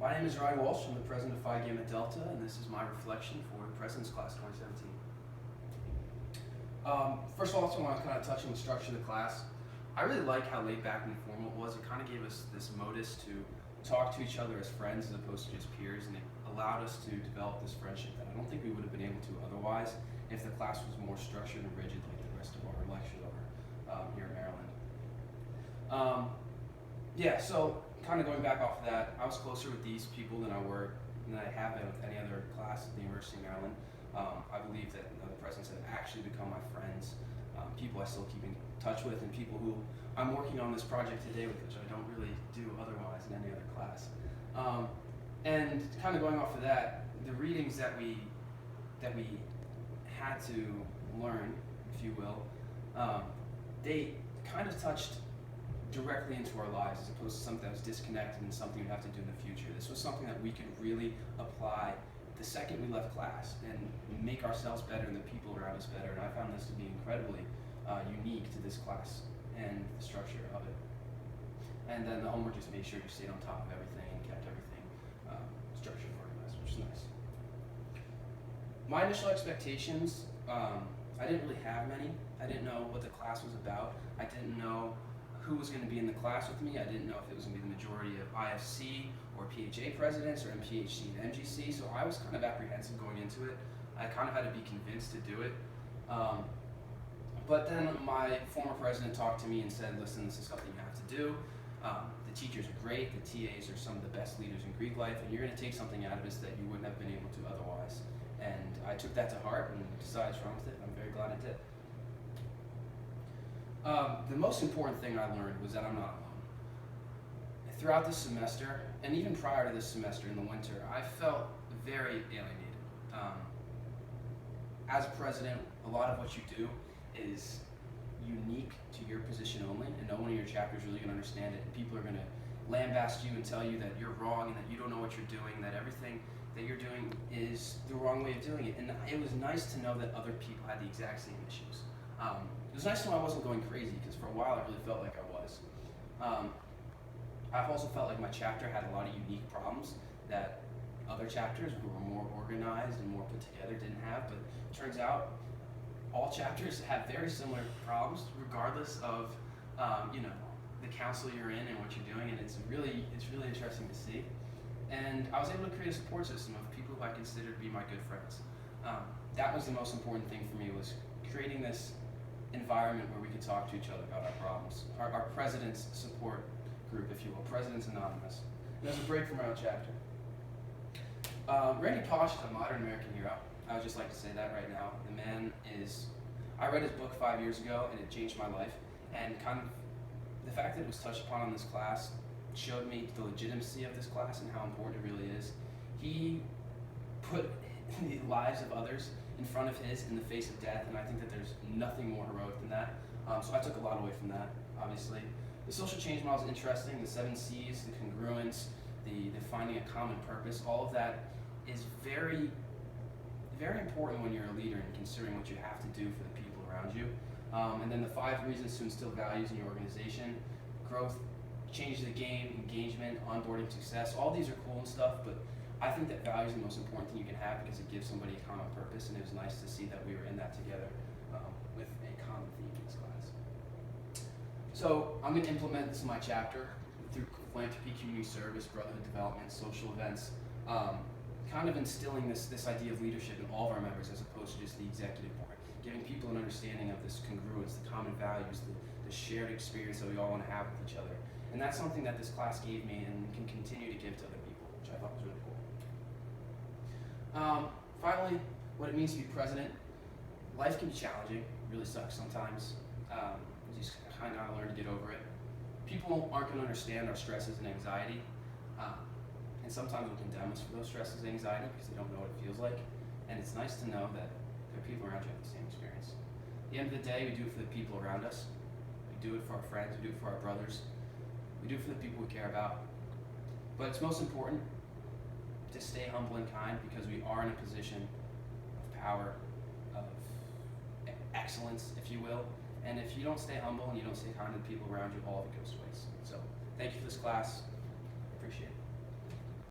My name is Ryan Walsh. I'm the president of Phi Gamma Delta, and this is my reflection for the President's Class 2017. First of all, I want to kind of touch on the structure of the class. I really like how laid back and informal it was. It kind of gave us this modus to talk to each other as friends as opposed to just peers, and it allowed us to develop this friendship that I don't think we would have been able to otherwise if the class was more structured and rigid like the rest of our lectures are here in Maryland. So kind of going back off of that, I was closer with these people than I have been with any other class at the University of Maryland. I believe that the presidents have actually become my friends, people I still keep in touch with, and people who I'm working on this project today with, which I don't really do otherwise in any other class. And kind of going off of that, the readings that we had to learn, if you will, they kind of touched directly into our lives as opposed to something that was disconnected and something we have to do in the future. This was something that we could really apply the second we left class and make ourselves better and the people around us better. And I found this to be incredibly unique to this class and the structure of it. And then the homework just made sure you stayed on top of everything and kept everything structured and organized, which is nice. My initial expectations, I didn't really have many. I didn't know what the class was about. I didn't know who was going to be in the class with me. I didn't know if it was going to be the majority of IFC or PHA presidents or MPHC and MGC, so I was kind of apprehensive going into it. I kind of had to be convinced to do it. But then my former president talked to me and said, listen, this is something you have to do. The teachers are great, the TAs are some of the best leaders in Greek life, and you're going to take something out of this that you wouldn't have been able to otherwise. And I took that to heart and decided to run with it. I'm very glad I did. The most important thing I learned was that I'm not alone. Throughout this semester, and even prior to this semester in the winter, I felt very alienated. As a president, a lot of what you do is unique to your position only, and no one in your chapter is really going to understand it. And people are going to lambast you and tell you that you're wrong and that you don't know what you're doing, that everything that you're doing is the wrong way of doing it. And it was nice to know that other people had the exact same issues. It was nice to know I wasn't going crazy, because for a while I really felt like I was. I've also felt like my chapter had a lot of unique problems that other chapters who were more organized and more put together didn't have, but it turns out all chapters have very similar problems regardless of the council you're in and what you're doing, and it's really interesting to see. And I was able to create a support system of people who I considered to be my good friends. That was the most important thing for me, was creating this environment where we could talk to each other about our problems. Our president's support group, if you will, Presidents Anonymous. And there's a break from our own chapter. Randy Pausch is a modern American hero. I would just like to say that right now. The man is, I read his book 5 years ago and it changed my life. And kind of the fact that it was touched upon in this class showed me the legitimacy of this class and how important it really is. He put the lives of others in front of his in the face of death, and I think that there's nothing more heroic than that. So I took a lot away from that, obviously. The social change model is interesting, the 7 C's, the congruence, the finding a common purpose, all of that is very, very important when you're a leader and considering what you have to do for the people around you. And then the 5 reasons to instill values in your organization: growth, change the game, engagement, onboarding, success. All these are cool and stuff, but I think that value is the most important thing you can have because it gives somebody a common purpose, and it was nice to see that we were in that together with a common theme in this class. So I'm going to implement this in my chapter through philanthropy, community service, brotherhood development, social events, kind of instilling this idea of leadership in all of our members as opposed to just the executive board, giving people an understanding of this congruence, the common values, the shared experience that we all want to have with each other. And that's something that this class gave me and can continue to give to other people, which I thought was really cool. Finally, what it means to be president. Life can be challenging, it really sucks sometimes. You just kind of gotta learn to get over it. People aren't going to understand our stresses and anxiety, and sometimes will condemn us for those stresses and anxiety because they don't know what it feels like. And it's nice to know that there are people around you who have the same experience. At the end of the day, we do it for the people around us. We do it for our friends, we do it for our brothers. We do it for the people we care about. But it's most important to stay humble and kind because we are in a position of power, of excellence, if you will. And if you don't stay humble and you don't stay kind to the people around you, all of it goes to waste. So thank you for this class. I appreciate it.